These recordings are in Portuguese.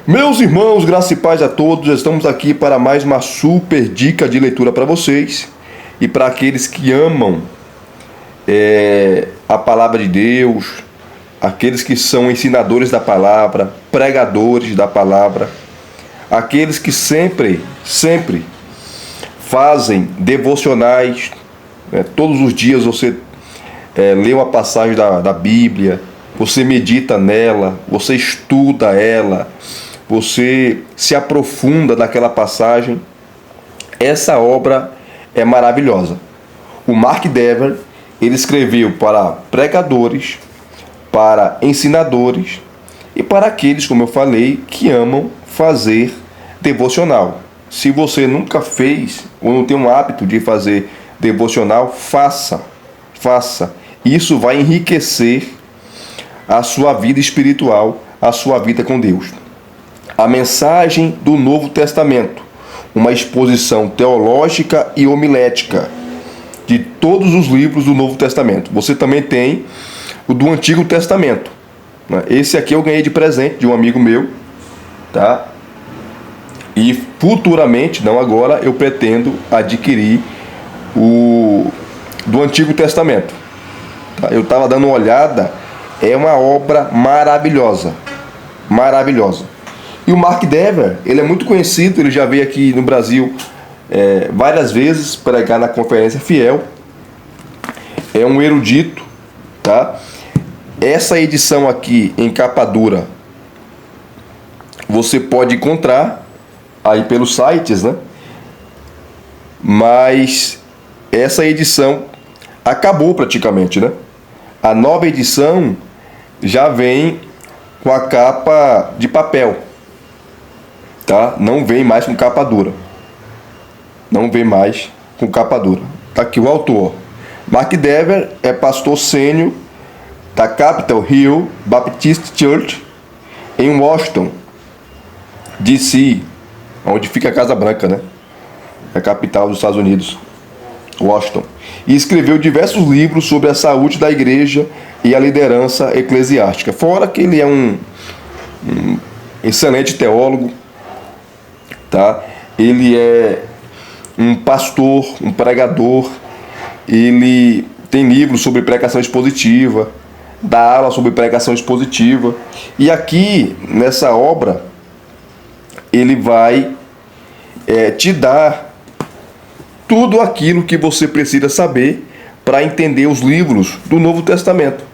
Meus irmãos, graça e paz a todos, estamos aqui para mais uma super dica de leitura para vocês e para aqueles que amam a palavra de Deus, aqueles que são ensinadores da palavra, pregadores da palavra, aqueles que sempre fazem devocionais, né? Todos os dias você lê uma passagem da Bíblia, você medita nela, você estuda ela, você se aprofunda naquela passagem. Essa obra é maravilhosa. O Mark Dever, ele escreveu para pregadores, para ensinadores e para aqueles, como eu falei, que amam fazer devocional. Se você nunca fez ou não tem um hábito de fazer devocional, faça. Isso vai enriquecer a sua vida espiritual, a sua vida com Deus. A mensagem do Novo Testamento, uma exposição teológica e homilética de todos os livros do Novo Testamento. Você também tem o do Antigo Testamento. Esse aqui eu ganhei de presente de um amigo meu, tá? E futuramente, não agora, eu pretendo adquirir o do Antigo Testamento. Tá? Eu estava dando uma olhada, é uma obra maravilhosa. E o Mark Dever, ele é muito conhecido, ele já veio aqui no Brasil várias vezes pregar na Conferência Fiel. É um erudito, tá? Essa edição aqui em capa dura você pode encontrar aí pelos sites, né? Mas essa edição acabou praticamente, né? A nova edição já vem com a capa de papel, tá? Não vem mais com capa dura. Tá aqui o autor. Mark Dever é pastor sênior da Capitol Hill Baptist Church em Washington, D.C., onde fica a Casa Branca, né? A capital dos Estados Unidos, Washington. E escreveu diversos livros sobre a saúde da igreja e a liderança eclesiástica. Fora que ele é um excelente teólogo, tá? Ele é um pastor, um pregador. Ele tem livros sobre pregação expositiva, dá aula sobre pregação expositiva. E aqui, nessa obra, ele vai te dar tudo aquilo que você precisa saber para entender os livros do Novo Testamento.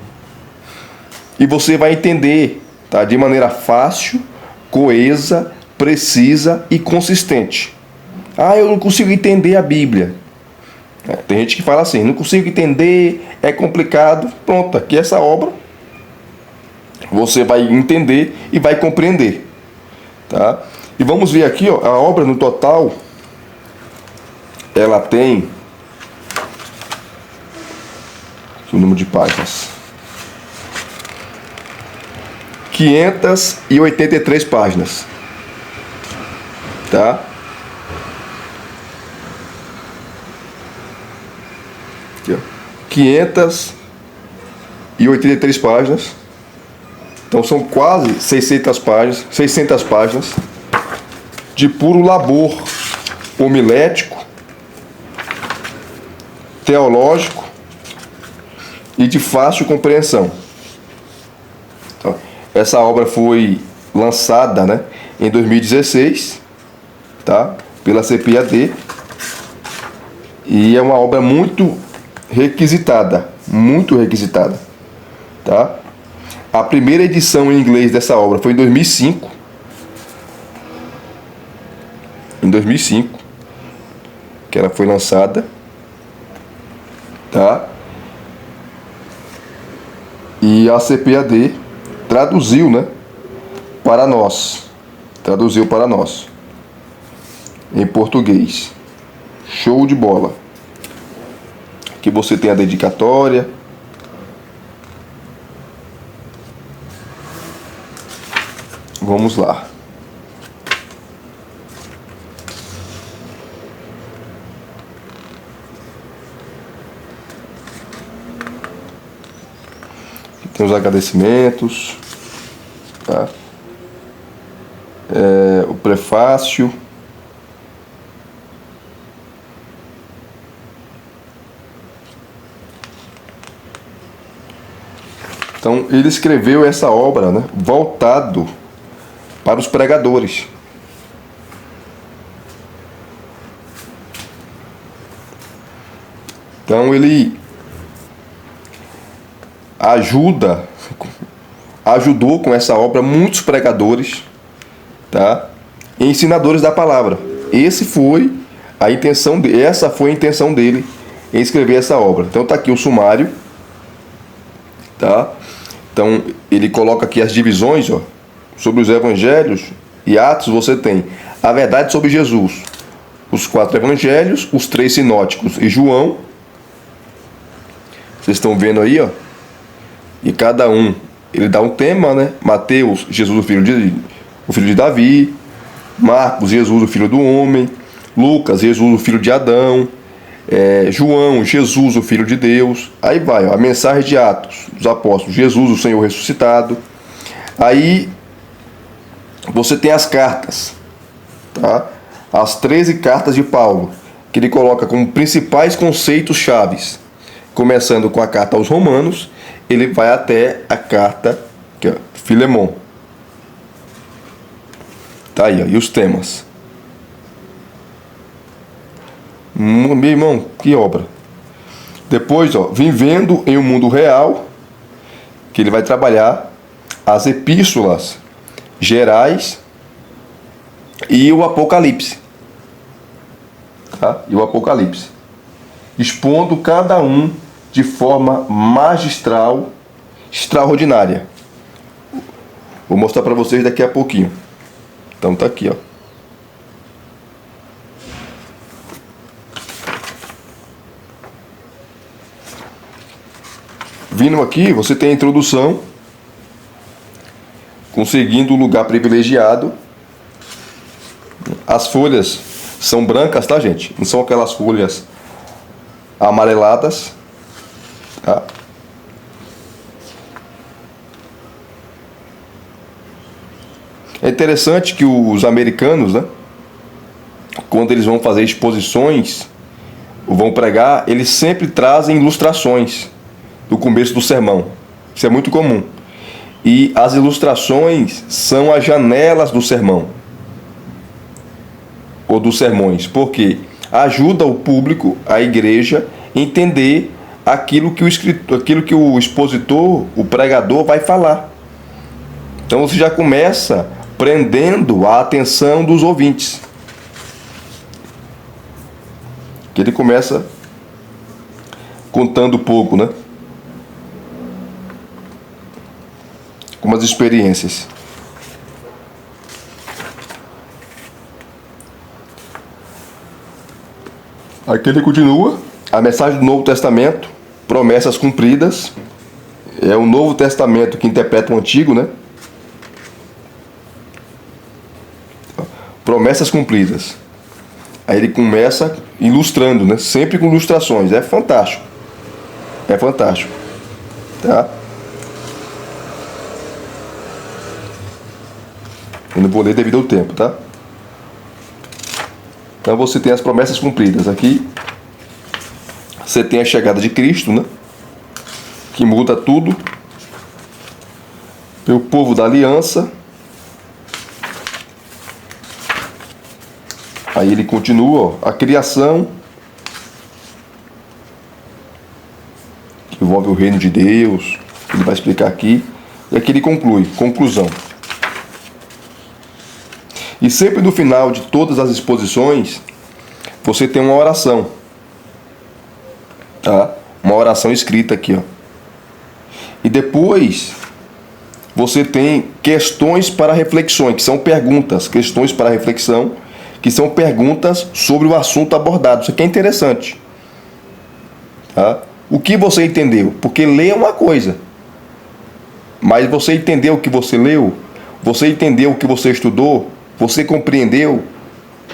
E você vai entender, tá, de maneira fácil, coesa, precisa e consistente. Eu não consigo entender a Bíblia. Tem gente que fala assim, não consigo entender, é complicado. Pronto, aqui essa obra você vai entender e vai compreender, tá? E vamos ver aqui, ó, a obra no total, ela tem aqui o número de páginas, 583 páginas, tá? Aqui, ó, 583 páginas. Então são quase 600 páginas de puro labor homilético, teológico e de fácil compreensão. Então, essa obra foi lançada, né, em 2016, tá, pela CPAD, e é uma obra muito requisitada, tá? A primeira edição em inglês dessa obra foi em 2005. Que ela foi lançada, tá? E a CPAD traduziu, né, para nós. Em português. Show de bola. Aqui você tem a dedicatória. Vamos lá. Aqui tem os agradecimentos, tá? o prefácio. Então, ele escreveu essa obra, né, voltado para os pregadores. Então, ele ajudou com essa obra muitos pregadores, tá? E ensinadores da palavra. Essa foi a intenção dele em escrever essa obra. Então tá aqui o sumário, tá? Então ele coloca aqui as divisões, ó, sobre os evangelhos e Atos. Você tem a verdade sobre Jesus, os 4 evangelhos, os 3 sinóticos e João. Vocês estão vendo aí, ó. E cada um, ele dá um tema, né? Mateus, Jesus, o filho de Davi. Marcos, Jesus, o filho do homem. Lucas, Jesus, o filho de Adão. João, Jesus, o filho de Deus. Aí vai, ó, a mensagem de Atos dos apóstolos, Jesus, o Senhor ressuscitado. Aí você tem as cartas, tá? As 13 cartas de Paulo, que ele coloca como principais conceitos chaves. Começando com a carta aos Romanos, ele vai até a carta aqui, ó, Filemon. Tá aí, ó, e os temas. Meu irmão, que obra. Depois, ó, vivendo em um mundo real, que ele vai trabalhar as epístolas gerais e o Apocalipse. Tá? E o Apocalipse. Expondo cada um de forma magistral, extraordinária. Vou mostrar para vocês daqui a pouquinho. Então tá aqui, ó. Vindo aqui, você tem a introdução, conseguindo um lugar privilegiado. As folhas são brancas, tá, gente? Não são aquelas folhas amareladas, tá? É interessante que os americanos, né, quando eles vão fazer exposições, ou vão pregar, eles sempre trazem ilustrações do começo do sermão. Isso é muito comum. E as ilustrações são as janelas do sermão, ou dos sermões, porque ajuda o público, a igreja, a entender aquilo que o expositor, o pregador vai falar. Então você já começa prendendo a atenção dos ouvintes. Que ele começa contando um pouco, né? Algumas experiências. Aqui ele continua. A mensagem do Novo Testamento, promessas cumpridas. É o Novo Testamento que interpreta o Antigo, né? Promessas cumpridas. Aí ele começa ilustrando, né? Sempre com ilustrações. É fantástico. É fantástico. Tá? Eu não vou ler devido ao tempo, tá? Então você tem as promessas cumpridas. Aqui você tem a chegada de Cristo, né? Que muda tudo. Pelo povo da aliança. Aí ele continua, ó, a criação, que envolve o reino de Deus, ele vai explicar aqui, e aqui ele conclui, conclusão. E sempre no final de todas as exposições, você tem uma oração, tá? Uma oração escrita aqui, ó. E depois você tem questões para reflexões, que são perguntas, questões para reflexão, que são perguntas sobre o assunto abordado. Isso aqui é interessante. Tá? O que você entendeu? Porque ler é uma coisa. Mas você entendeu o que você leu? Você entendeu o que você estudou? Você compreendeu?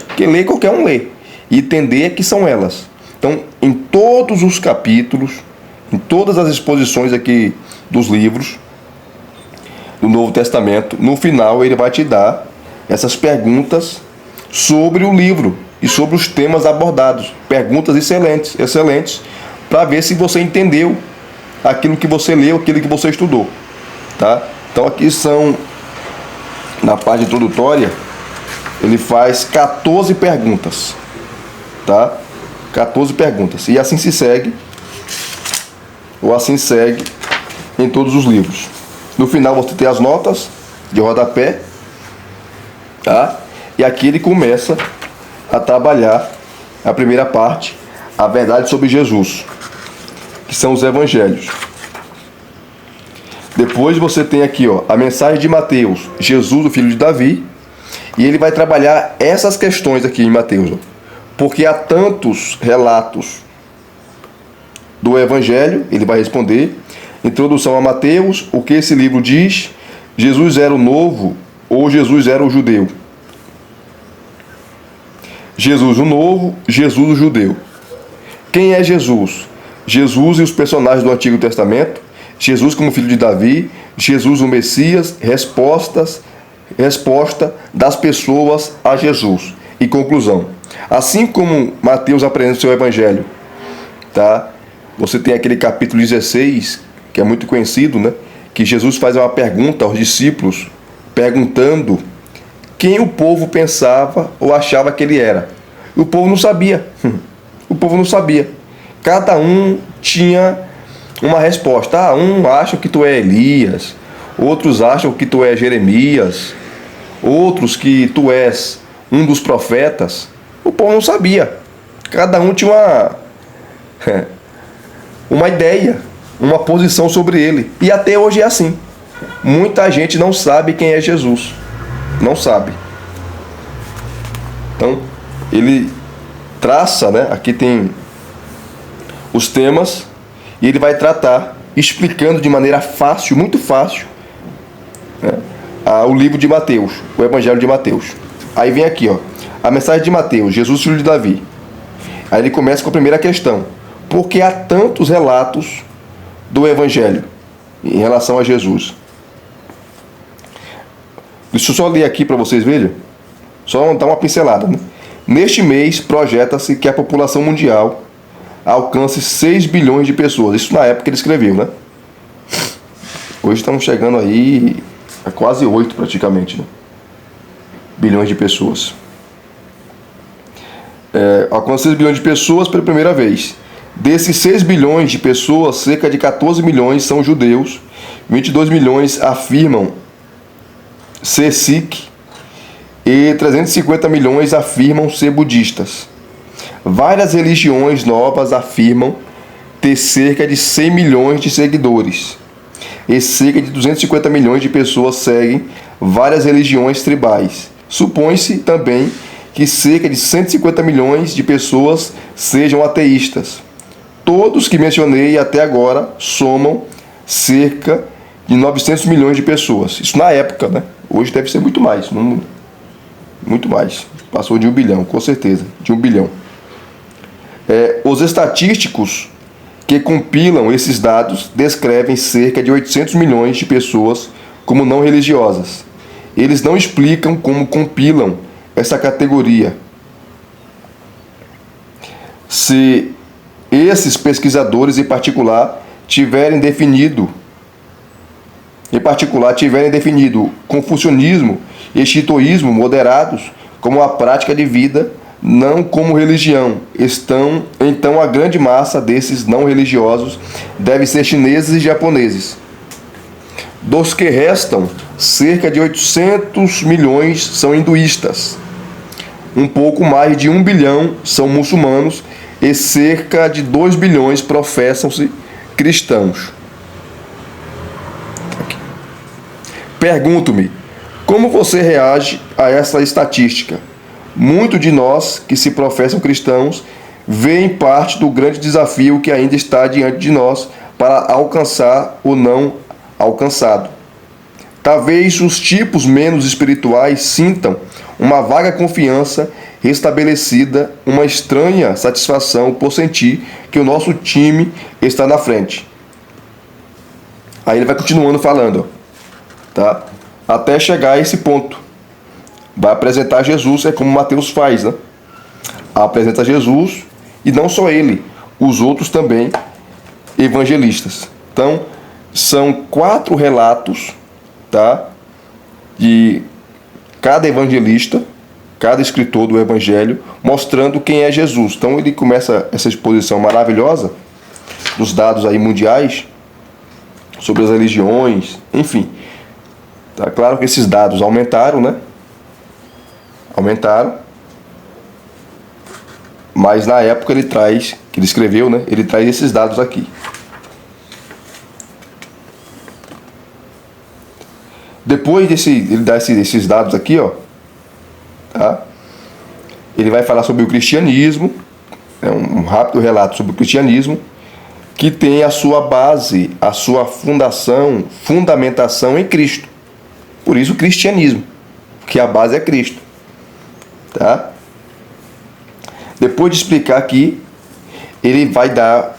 Porque ler qualquer um lê. E entender é que são elas. Então, em todos os capítulos, em todas as exposições aqui dos livros do Novo Testamento, no final ele vai te dar essas perguntas sobre o livro e sobre os temas abordados. Perguntas excelentes, excelentes, para ver se você entendeu aquilo que você leu, aquilo que você estudou, tá? Então aqui são, na parte introdutória, ele faz 14 perguntas, tá? 14 perguntas. E assim se segue, ou assim segue em todos os livros. No final você tem as notas de rodapé, tá? E aqui ele começa a trabalhar a primeira parte, a verdade sobre Jesus, que são os evangelhos. Depois você tem aqui, ó, a mensagem de Mateus, Jesus, o filho de Davi, e ele vai trabalhar essas questões aqui em Mateus, ó, porque há tantos relatos do evangelho, ele vai responder. Introdução a Mateus, o que esse livro diz, Jesus era o novo ou Jesus era o judeu? Jesus o novo, Jesus o judeu. Quem é Jesus? Jesus e os personagens do Antigo Testamento, Jesus como filho de Davi, Jesus o Messias, resposta das pessoas a Jesus. E conclusão. Assim como Mateus apresenta o seu evangelho, tá? Você tem aquele capítulo 16, que é muito conhecido, né? Que Jesus faz uma pergunta aos discípulos, perguntando quem o povo pensava ou achava que ele era. E o povo não sabia. O povo não sabia. Cada um tinha uma resposta. Um acha que tu é Elias, outros acham que tu é Jeremias, outros que tu és um dos profetas. O povo não sabia. Cada um tinha uma ideia, uma posição sobre ele. E até hoje é assim. Muita gente não sabe quem é Jesus. Não sabe. Então, ele traça, né? Aqui tem os temas e ele vai tratar, explicando de maneira fácil, muito fácil, né, o livro de Mateus, o Evangelho de Mateus. Aí vem aqui, ó, a mensagem de Mateus, Jesus, filho de Davi. Aí ele começa com a primeira questão. Por que há tantos relatos do Evangelho em relação a Jesus? Deixa eu só ler aqui para vocês verem. Só dar uma pincelada, né? Neste mês, projeta-se que a população mundial alcance 6 bilhões de pessoas. Isso na época que ele escreveu, né? Hoje estamos chegando aí a quase 8 praticamente, né? Bilhões de pessoas. Alcance 6 bilhões de pessoas pela primeira vez. Desses 6 bilhões de pessoas, cerca de 14 milhões são judeus, 22 milhões afirmam ser sikh e 350 milhões afirmam ser budistas. Várias religiões novas afirmam ter cerca de 100 milhões de seguidores. E cerca de 250 milhões de pessoas seguem várias religiões tribais. Supõe-se também que cerca de 150 milhões de pessoas sejam ateístas. Todos que mencionei até agora somam cerca de 900 milhões de pessoas. Isso na época, né? Hoje deve ser muito mais. Muito mais. Passou de 1 bilhão, com certeza. De 1 bilhão. Os estatísticos que compilam esses dados descrevem cerca de 800 milhões de pessoas como não religiosas. Eles não explicam como compilam essa categoria. Se esses pesquisadores em particular tiverem definido confucionismo e shintoísmo moderados como a prática de vida, não como religião, então a grande massa desses não religiosos deve ser chineses e japoneses. Dos que restam, cerca de 800 milhões são hinduístas. Um pouco mais de 1 bilhão são muçulmanos e cerca de 2 bilhões professam-se cristãos. Pergunto-me, como você reage a essa estatística? Muitos de nós que se professam cristãos veem parte do grande desafio que ainda está diante de nós para alcançar o não alcançado. Talvez os tipos menos espirituais sintam uma vaga confiança restabelecida, uma estranha satisfação por sentir que o nosso time está na frente. Aí ele vai continuando falando, tá? Até chegar a esse ponto. vai apresentar Jesus, é como Mateus faz, né? Apresenta Jesus, e não só ele, os outros também evangelistas. Então, são 4 relatos, tá? De cada evangelista, cada escritor do evangelho, mostrando quem é Jesus. Então, ele começa essa exposição maravilhosa dos dados aí mundiais sobre as religiões, enfim. Tá claro que esses dados aumentaram, né? Aumentaram. Mas na época ele traz, que ele escreveu, né? Ele traz esses dados aqui. Depois ele dá esses dados aqui, ó, tá? Ele vai falar sobre o cristianismo, é um rápido relato sobre o cristianismo, que tem a sua base, a sua fundamentação em Cristo. Por isso o cristianismo, que a base é Cristo, tá? Depois de explicar aqui, ele vai dar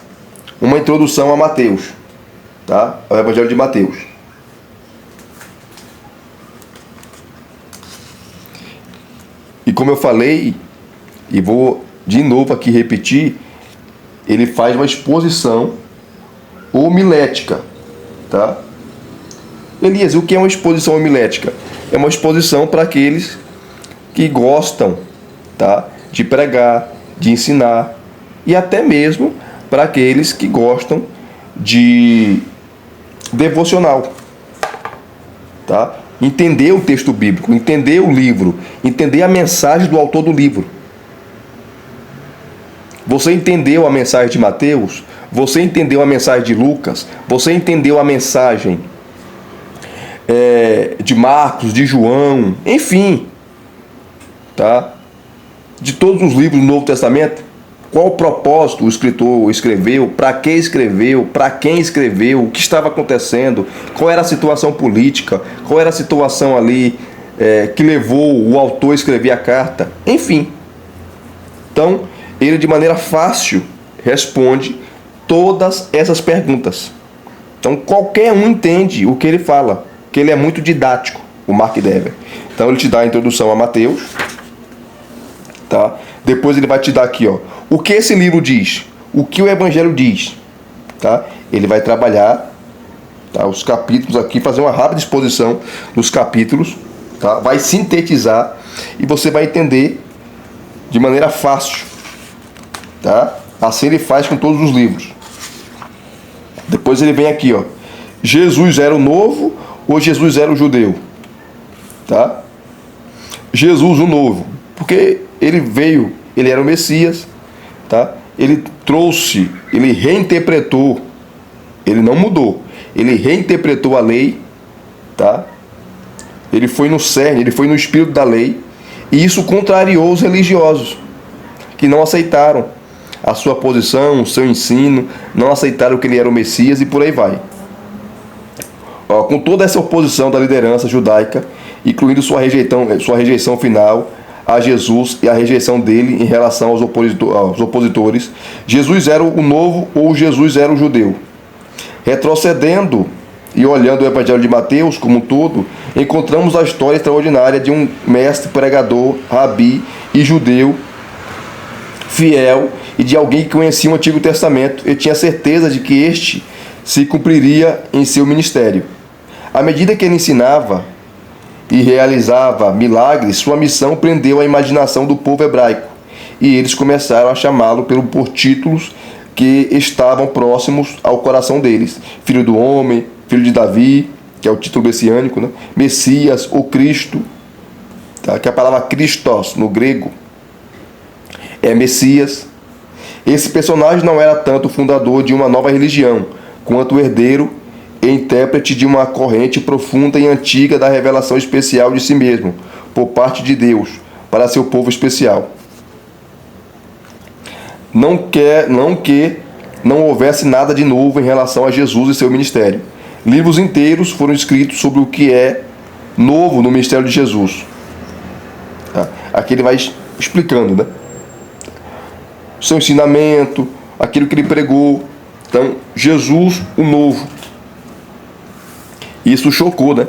uma introdução a Mateus, tá? Ao Evangelho de Mateus. E como eu falei, e vou de novo aqui repetir, ele faz uma exposição homilética, tá? Elias, o que é uma exposição homilética? É uma exposição para aqueles que gostam, tá? De pregar, de ensinar, e até mesmo para aqueles que gostam de devocional, tá? Entender o texto bíblico, entender o livro, entender a mensagem do autor do livro. Você entendeu a mensagem de Mateus? Você entendeu a mensagem de Lucas? Você entendeu a mensagem de Marcos, de João, enfim, tá? De todos os livros do Novo Testamento? Qual o propósito o escritor escreveu? Para que escreveu? Para quem escreveu? O que estava acontecendo? Qual era a situação política? Qual era a situação ali que levou o autor a escrever a carta? Enfim. Então, ele de maneira fácil responde todas essas perguntas. Então, qualquer um entende o que ele fala, que ele é muito didático, o Mark Dever. Então, ele te dá a introdução a Mateus, tá? Depois ele vai te dar aqui, ó, o que esse livro diz, o que o Evangelho diz, tá? Ele vai trabalhar, tá, os capítulos aqui, fazer uma rápida exposição dos capítulos, tá? Vai sintetizar e você vai entender de maneira fácil, tá? Assim ele faz com todos os livros. Depois ele vem aqui, ó, Jesus era o novo ou Jesus era o judeu, tá? Jesus o novo, porque ele veio, ele era o Messias, tá? Ele trouxe, ele reinterpretou, ele não mudou, ele reinterpretou a lei, tá? Ele foi no cerne, ele foi no espírito da lei, e isso contrariou os religiosos, que não aceitaram a sua posição, o seu ensino, não aceitaram que ele era o Messias e por aí vai. Ó, com toda essa oposição da liderança judaica, incluindo sua rejeição final a Jesus e a rejeição dele em relação aos opositores, Jesus era o novo ou Jesus era o judeu. Retrocedendo e olhando o Evangelho de Mateus como um todo, encontramos a história extraordinária de um mestre, pregador, rabi e judeu fiel, e de alguém que conhecia o Antigo Testamento e tinha certeza de que este se cumpriria em seu ministério. À medida que ele ensinava e realizava milagres, sua missão prendeu a imaginação do povo hebraico, e eles começaram a chamá-lo por títulos que estavam próximos ao coração deles: Filho do Homem, Filho de Davi, que é o título messiânico, né? Messias, o Cristo, tá? Que a palavra Christos no grego é Messias. Esse personagem não era tanto o fundador de uma nova religião, quanto o herdeiro e intérprete de uma corrente profunda e antiga da revelação especial de si mesmo, por parte de Deus, para seu povo especial. Não que não houvesse nada de novo em relação a Jesus e seu ministério. Livros inteiros foram escritos sobre o que é novo no ministério de Jesus. Aqui ele vai explicando, né? Seu ensinamento, aquilo que ele pregou. Então, Jesus, o novo. Isso chocou, né?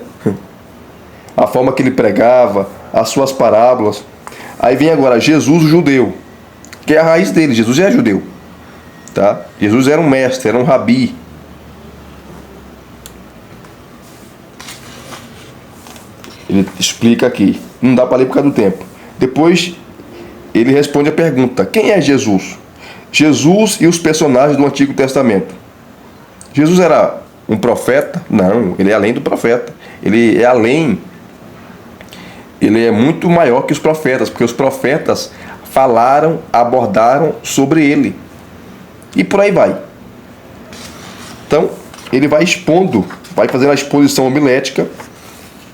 A forma que ele pregava, as suas parábolas. Aí vem agora Jesus, o judeu, que é a raiz dele. Jesus é judeu, tá? Jesus era um mestre, era um rabi. Ele explica aqui. Não dá para ler por causa do tempo. Depois ele responde a pergunta: quem é Jesus? Jesus e os personagens do Antigo Testamento. Jesus era um profeta? Não, ele é além do profeta. Ele é muito maior que os profetas, porque os profetas falaram, abordaram sobre ele. E por aí vai. Então, ele vai expondo, vai fazendo a exposição homilética,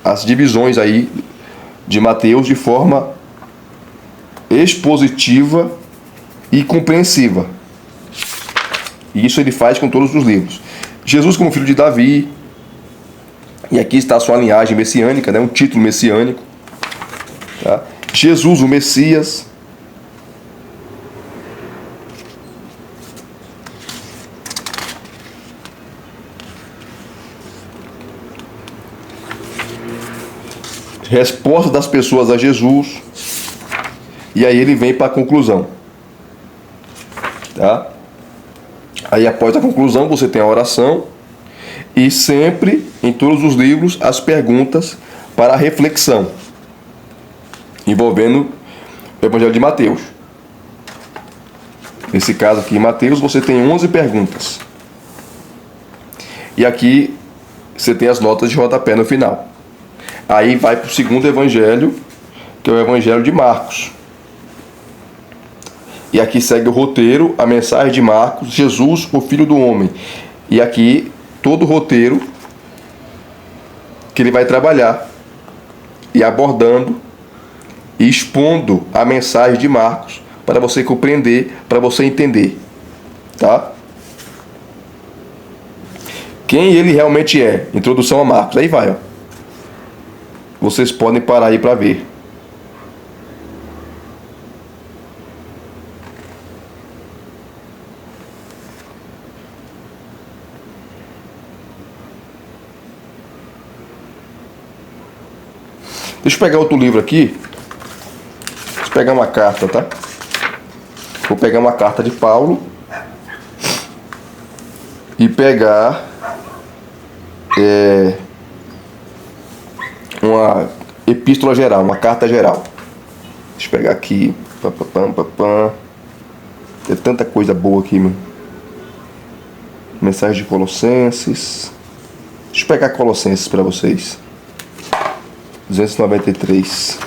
as divisões aí de Mateus de forma expositiva e compreensiva. E isso ele faz com todos os livros. Jesus como filho de Davi, e aqui está a sua linhagem messiânica, né? Um título messiânico. Tá? Jesus, o Messias. Resposta das pessoas a Jesus. E aí ele vem para a conclusão. Tá? Aí após a conclusão você tem a oração. E sempre, em todos os livros, as perguntas para a reflexão. Envolvendo o Evangelho de Mateus. Nesse caso aqui, em Mateus, você tem 11 perguntas. E aqui você tem as notas de rodapé no final. Aí vai para o segundo evangelho, que é o Evangelho de Marcos. E aqui segue o roteiro, a mensagem de Marcos, Jesus, o Filho do Homem. E aqui todo o roteiro que ele vai trabalhar e abordando e expondo a mensagem de Marcos para você compreender, para você entender, tá? Quem ele realmente é. Introdução a Marcos. Aí vai, ó. Vocês podem parar aí para ver. Deixa eu pegar outro livro aqui. Deixa eu pegar uma carta, tá? Vou pegar uma carta de Paulo. E pegar uma epístola geral, uma carta geral. Deixa eu pegar aqui. Tem tanta coisa boa aqui, meu. Mensagem de Colossenses. Deixa eu pegar Colossenses para vocês. 293.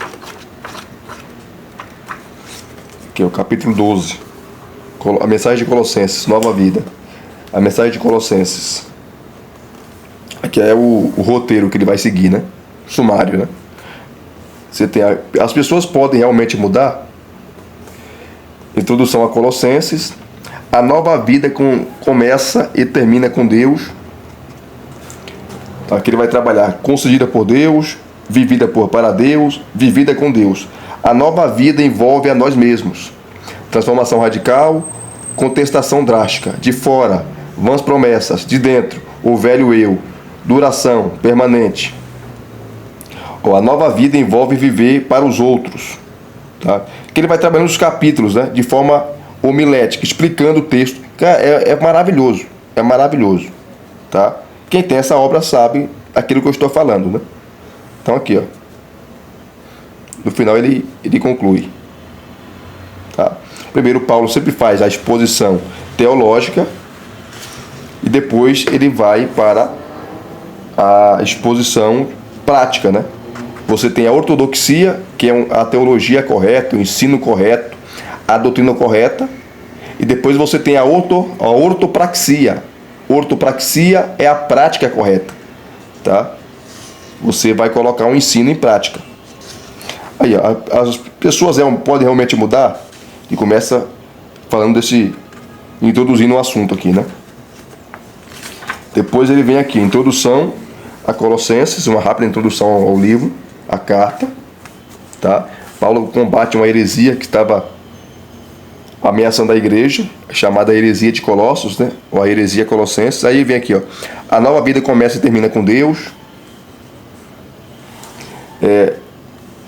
Aqui é o capítulo 12. A mensagem de Colossenses, nova vida. A mensagem de Colossenses. Aqui é o roteiro que ele vai seguir, né? Sumário, né? Você tem as pessoas podem realmente mudar. Introdução a Colossenses. A nova vida começa e termina com Deus. Aqui ele vai trabalhar concedida por Deus, vivida para Deus, vivida com Deus. A nova vida envolve a nós mesmos. Transformação radical, contestação drástica. De fora, vãs promessas. De dentro, o velho eu. Duração permanente. A nova vida envolve viver para os outros. Tá? Que ele vai trabalhando os capítulos, né? De forma homilética, explicando o texto. É maravilhoso. É maravilhoso. Tá? Quem tem essa obra sabe aquilo que eu estou falando, né? Então aqui, ó. No final ele conclui. Tá? Primeiro Paulo sempre faz a exposição teológica e depois ele vai para a exposição prática, né? Você tem a ortodoxia, que é a teologia correta, o ensino correto, a doutrina correta, e depois você tem a ortopraxia. Ortopraxia é a prática correta, tá? Você vai colocar um ensino em prática. Aí, ó, as pessoas podem realmente mudar. E começa falando introduzindo um assunto aqui, né? Depois ele vem aqui, introdução a Colossenses, uma rápida introdução ao livro, a carta, tá? Paulo combate uma heresia que estava ameaçando a igreja, chamada heresia de Colossos, né? Ou a heresia Colossenses. Aí vem aqui, ó, a nova vida começa e termina com Deus.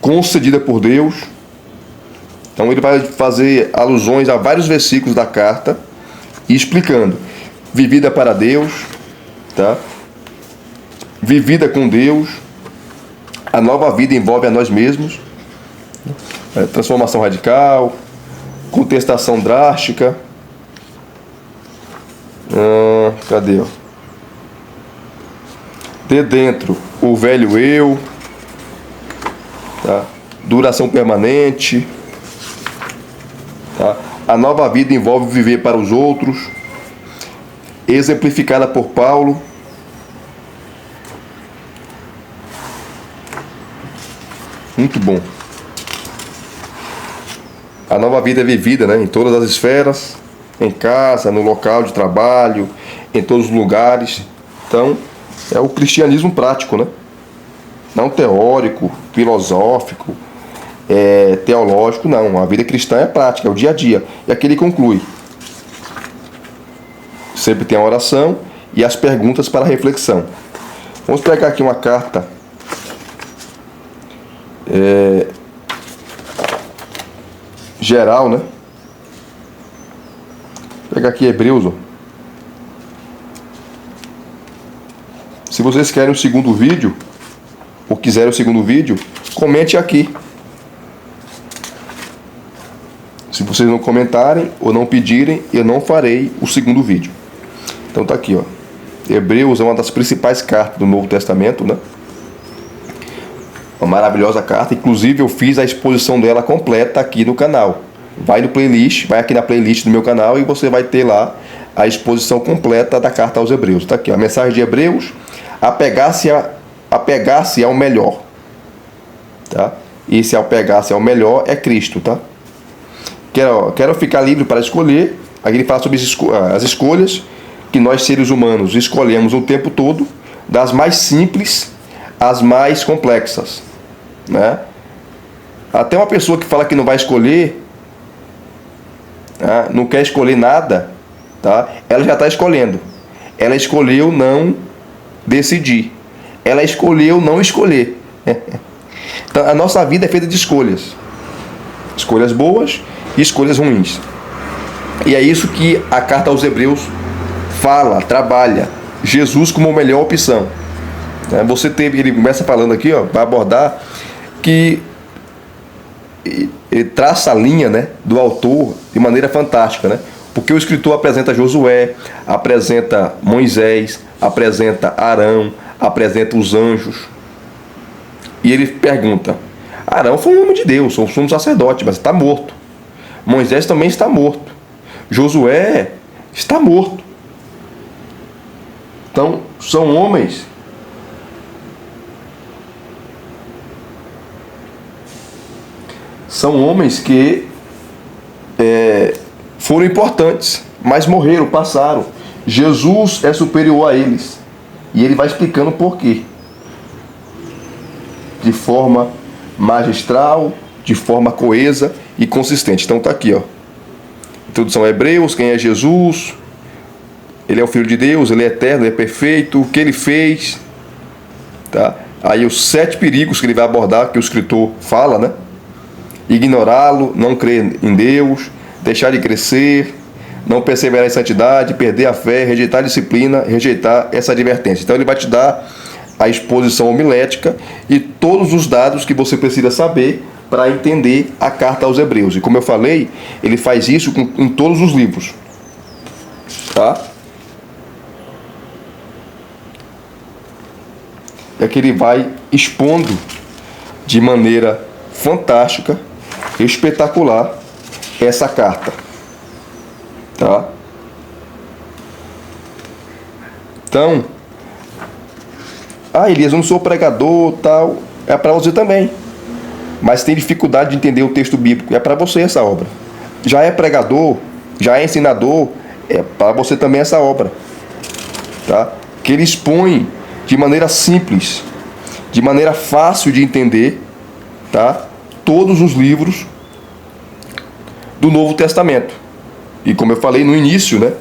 concedida por Deus. Então ele vai fazer alusões a vários versículos da carta, explicando: vivida para Deus, tá? Vivida com Deus. A nova vida envolve a nós mesmos. Transformação radical, contestação drástica. Cadê? De dentro, o velho eu, tá? Duração permanente, tá? A nova vida envolve viver para os outros, exemplificada por Paulo. Muito bom. A nova vida é vivida, né, em todas as esferas, em casa, no local de trabalho, em todos os lugares. Então, é o cristianismo prático, né? Não teórico, filosófico, teológico, não. A vida cristã é prática, é o dia a dia. E aqui ele conclui. Sempre tem a oração e as perguntas para a reflexão. Vamos pegar aqui uma carta geral, né? Vou pegar aqui Hebreus, ó. Se vocês querem o segundo vídeo, ou quiserem o segundo vídeo, comente aqui. Se vocês não comentarem ou não pedirem, eu não farei o segundo vídeo. Então tá aqui, ó. Hebreus é uma das principais cartas do Novo Testamento, né? Uma maravilhosa carta. Inclusive eu fiz a exposição dela completa aqui no canal. Vai no playlist, vai aqui na playlist do meu canal e você vai ter lá a exposição completa da carta aos Hebreus. Tá aqui, ó. A mensagem de Hebreus: apegar-se ao melhor, tá? E esse apegar-se ao melhor é Cristo, tá? Quero ficar livre para escolher. Aqui ele fala sobre as escolhas que nós seres humanos escolhemos o tempo todo, das mais simples às mais complexas, né? Até uma pessoa que fala que não vai escolher, não quer escolher nada, tá? Ela já está escolhendo. Ela escolheu não decidir. Ela escolheu não escolher. Então, a nossa vida é feita de escolhas. Escolhas boas e escolhas ruins. E é isso que a carta aos Hebreus fala, trabalha. Jesus como a melhor opção. Ele começa falando aqui, ó, vai abordar que ele traça a linha, né, do autor de maneira fantástica, né? Porque o escritor apresenta Josué, apresenta Moisés, apresenta Arão, apresenta os anjos. E ele pergunta: Arão foi um homem de Deus, foi um sumo sacerdote, mas está morto. Moisés também está morto. Josué está morto. Então, são homens que foram importantes, mas morreram, passaram. Jesus é superior a eles. E ele vai explicando por quê. De forma magistral, de forma coesa e consistente. Então tá aqui, ó. Introdução a Hebreus, quem é Jesus? Ele é o Filho de Deus, ele é eterno, ele é perfeito, o que ele fez, tá? Aí os 7 perigos que ele vai abordar, que o escritor fala, né? Ignorá-lo, não crer em Deus, deixar de crescer, não perseverar em santidade, perder a fé, rejeitar a disciplina, rejeitar essa advertência. Então ele vai te dar a exposição homilética e todos os dados que você precisa saber para entender a carta aos Hebreus. E como eu falei, ele faz isso em todos os livros, tá? É que ele vai expondo de maneira fantástica, espetacular, essa carta, tá? Então, Elias, eu não sou pregador, tal. É para você também, mas tem dificuldade de entender o texto bíblico. É para você essa obra. Já é pregador, já é ensinador, é para você também essa obra, tá? Que ele expõe de maneira simples, de maneira fácil de entender, tá? Todos os livros do Novo Testamento. E como eu falei no início, né,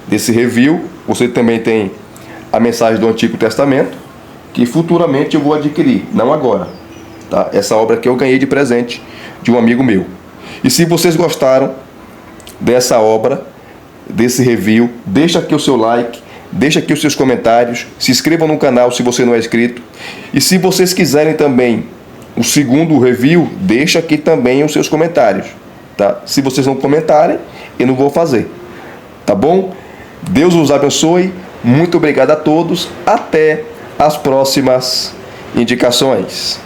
desse review, você também tem a mensagem do Antigo Testamento, que futuramente eu vou adquirir, não agora, tá? Essa obra que eu ganhei de presente de um amigo meu. E se vocês gostaram dessa obra, desse review, deixa aqui o seu like, deixa aqui os seus comentários, se inscrevam no canal se você não é inscrito. E se vocês quiserem também o segundo review, deixa aqui também os seus comentários, tá? Se vocês não comentarem, eu não vou fazer, tá bom? Deus os abençoe, muito obrigado a todos, até as próximas indicações.